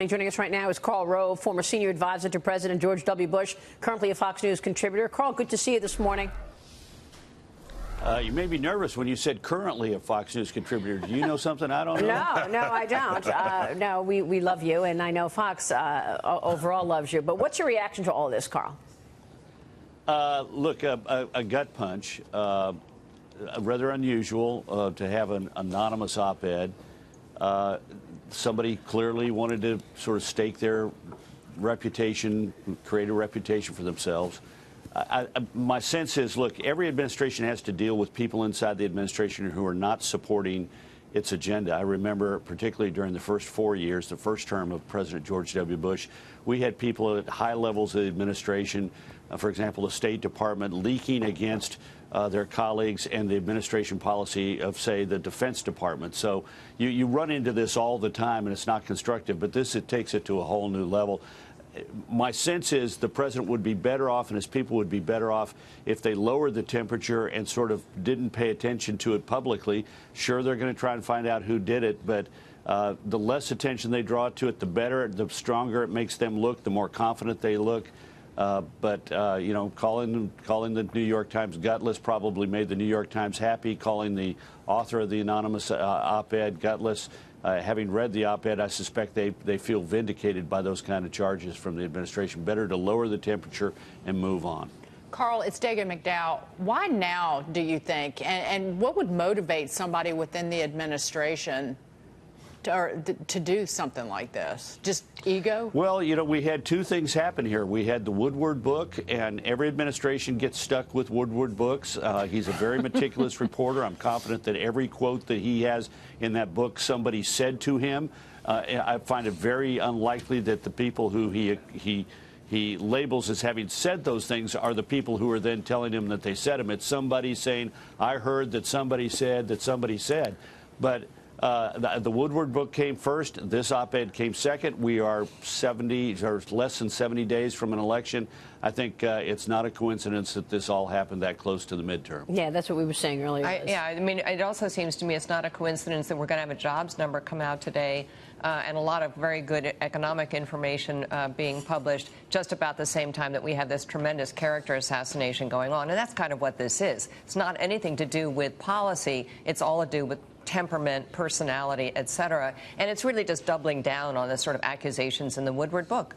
Joining us right now is Karl Rove, former senior advisor to President George W. Bush, currently a Fox News contributor. Karl, good to see you this morning. You made me nervous when you said currently a Fox News contributor. Do you know something I don't know? No, I don't. No, we love you, and I know Fox overall loves you. But what's your reaction to all of this, Karl? Look, a gut punch. Rather unusual to have an anonymous op-ed. Somebody clearly wanted to sort of stake their reputation, create a reputation for themselves. My sense is, look, every administration has to deal with people inside the administration who are not supporting its agenda. I remember, particularly during the first 4 years, the first term of President George W. Bush, we had people at high levels of the administration, for example, the State Department, leaking against their colleagues and the administration policy of, say, the Defense Department. So you run into this all the time, and it's not constructive. But it takes it to a whole new level. My sense is the president would be better off, and his people would be better off, if they lowered the temperature and sort of didn't pay attention to it publicly. Sure, they're going to try and find out who did it, but the less attention they draw to it, the better, the stronger it makes them look, the more confident they look. You know, calling the New York Times gutless probably made the New York Times happy. Calling the author of the anonymous op-ed gutless, having read the op-ed, I suspect they feel vindicated by those kind of charges from the administration. Better to lower the temperature and move on. Karl, it's Dagan McDowell. Why now, do you think? And what would motivate somebody within the administration to do something like this? Just ego? Well, you know, we had two things happen here. We had the Woodward book, and every administration gets stuck with Woodward books. He's a very meticulous reporter. I'm confident that every quote that he has in that book somebody said to him. I find it very unlikely that the people who he labels as having said those things are the people who are then telling him that they said them. It's somebody saying, I heard that somebody said that somebody said. But the Woodward book came first. This op-ed came second. We are 70 or less than 70 days from an election. I think it's not a coincidence that this all happened that close to the midterm. Yeah, that's what we were saying earlier. I mean, it also seems to me it's not a coincidence that we're going to have a jobs number come out today and a lot of very good economic information being published just about the same time that we have this tremendous character assassination going on. And that's kind of what this is. It's not anything to do with policy. It's all to do with temperament, personality, et cetera. And it's really just doubling down on the sort of accusations in the Woodward book.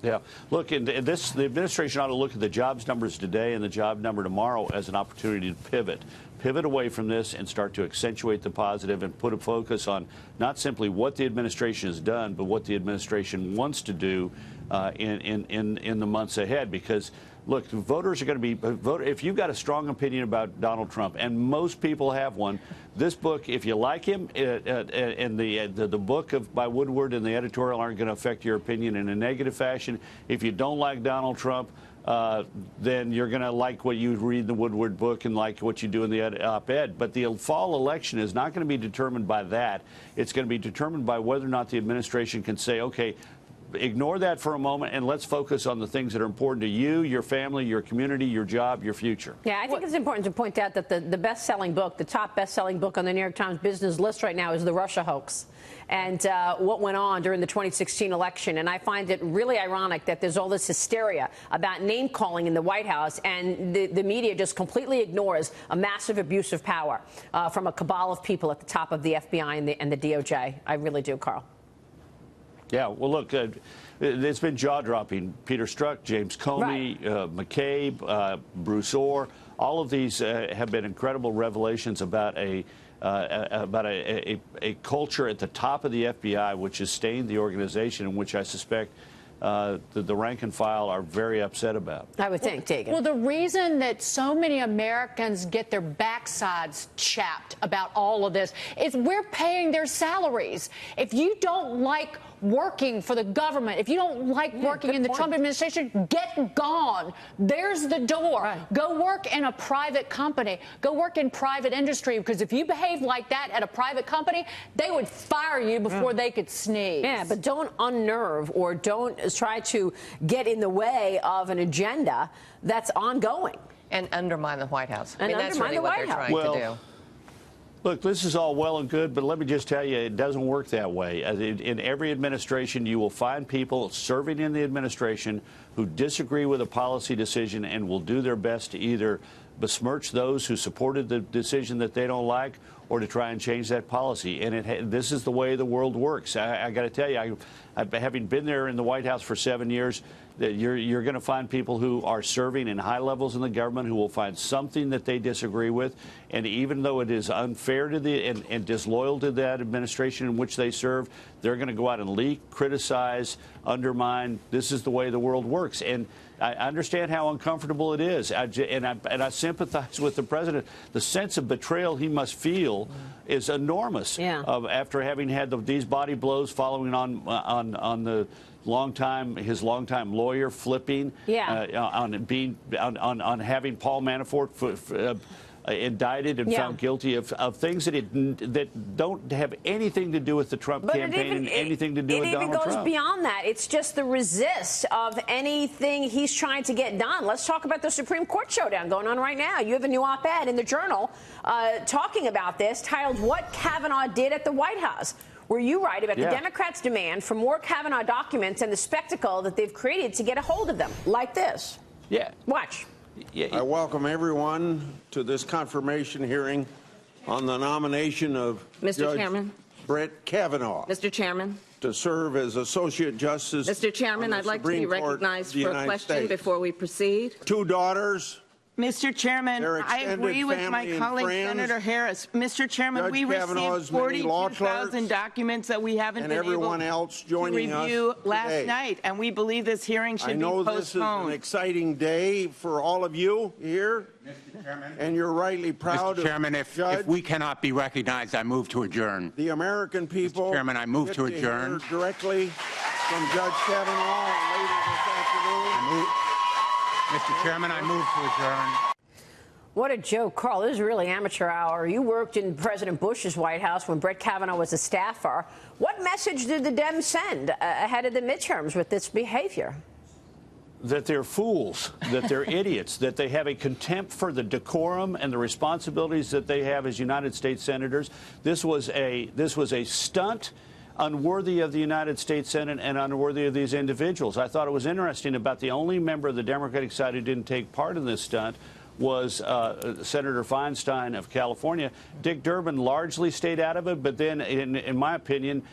Yeah. Look, the administration ought to look at the jobs numbers today and the job number tomorrow as an opportunity to pivot away from this and start to accentuate the positive and put a focus on not simply what the administration has done, but what the administration wants to do in the months ahead. Because look, voters are going to be if you've got a strong opinion about Donald Trump, and most people have one. This book, if you like him, and the book by Woodward and the editorial aren't going to affect your opinion in a negative fashion. If you don't like Donald Trump, then you're going to like what you read in the Woodward book and like what you do in the op-ed. But the fall election is not going to be determined by that. It's going to be determined by whether or not the administration can say, okay, ignore that for a moment and let's focus on the things that are important to you, your family, your community, your job, your future. Yeah, I think it's important to point out that the best-selling book, the top best-selling book on the New York Times business list right now is The Russia Hoax and what went on during the 2016 election. And I find it really ironic that there's all this hysteria about name-calling in the White House, and the media just completely ignores a massive abuse of power from a cabal of people at the top of the FBI and the DOJ. I really do, Karl. Yeah, well, look, it's been jaw-dropping. Peter Strzok, James Comey, right. McCabe, Bruce Orr, all of these have been incredible revelations about a culture at the top of the FBI which has stained the organization, and which I suspect the rank and file are very upset about. I would think, Dagan. Well, the reason that so many Americans get their backsides chapped about all of this is we're paying their salaries. If you don't like working for the government, if you don't like working in the Trump administration, get gone. There's the door. Right. Go work in a private company. Go work in private industry, because if you behave like that at a private company, they would fire you before they could sneeze. Yeah, but don't unnerve or don't try to get in the way of an agenda that's ongoing. And undermine the White House. And I mean, that's really what they're trying to do. Look, this is all well and good, but let me just tell you, it doesn't work that way. In every administration, you will find people serving in the administration who disagree with a policy decision and will do their best to either besmirch those who supported the decision that they don't like or to try and change that policy. And this is the way the world works. I got to tell you, having been there in the White House for 7 years, that you're going to find people who are serving in high levels in the government who will find something that they disagree with. And even though it is unfair to and disloyal to that administration in which they serve, they're going to go out and leak, criticize, undermine. This is the way the world works. And I understand how uncomfortable it is. I sympathize with the president. The sense of betrayal he must feel is enormous. Yeah. After having had these body blows following on the his longtime lawyer flipping, on having Paul Manafort indicted and found guilty of things that don't have anything to do with the Trump campaign and anything to do with Donald Trump. It even goes beyond that. It's just the resist of anything he's trying to get done. Let's talk about the Supreme Court showdown going on right now. You have a new op-ed in the Journal talking about this, titled "What Kavanaugh Did at the White House," where you write about the Democrats' demand for more Kavanaugh documents and the spectacle that they've created to get a hold of them, like this. Yeah. Watch. I welcome everyone to this confirmation hearing on the nomination of Judge Brett Kavanaugh. Mr. Chairman. To serve as Associate Justice. Mr. Chairman, I'd like to be recognized for a question before we proceed. 2 daughters. Mr. Chairman, I agree with my colleague, Senator Harris. Mr. Chairman, we received 42,000 documents that we haven't been able to review last night, and we believe this hearing should be postponed. I know this is an exciting day for all of you here, Mr. Chairman, and you're rightly proud. Mr. Chairman, if we cannot be recognized, I move to adjourn. The American people. Mr. Chairman, I move to adjourn. Hear directly from Judge Kavanaugh later this afternoon. Mr. Chairman, I move to adjourn. What a joke, Carl. This is really amateur hour. You worked in President Bush's White House when Brett Kavanaugh was a staffer. What message did the Dems send ahead of the midterms with this behavior? That they're fools, that they're idiots, that they have a contempt for the decorum and the responsibilities that they have as United States senators. This was a stunt unworthy of the United States Senate and unworthy of these individuals. I thought it was interesting about the only member of the Democratic side who didn't take part in this stunt was Senator Feinstein of California. Dick Durbin largely stayed out of it, but then, in my opinion,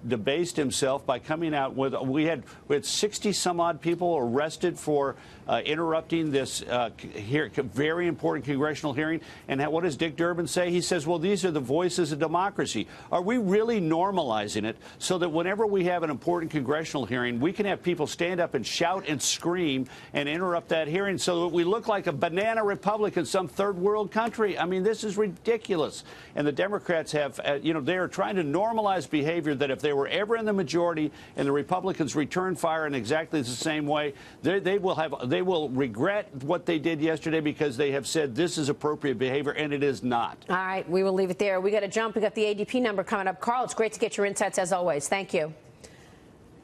debased himself by coming out with we had 60 some odd people arrested for interrupting this very important congressional hearing. And what does Dick Durbin say? He says, well, these are the voices of democracy. Are we really normalizing it so that whenever we have an important congressional hearing, we can have people stand up and shout and scream and interrupt that hearing so that we look like a banana republic in some third world country? I mean, this is ridiculous. And the Democrats have, they are trying to normalize behavior that if they were ever in the majority and the Republicans return fire in exactly the same way, they will regret what they did yesterday because they have said this is appropriate behavior, and it is not. All right, we will leave it there. We got to jump. We got the ADP number coming up. Carl, it's great to get your insights as always. Thank you.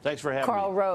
Thanks for having me. Karl Rove.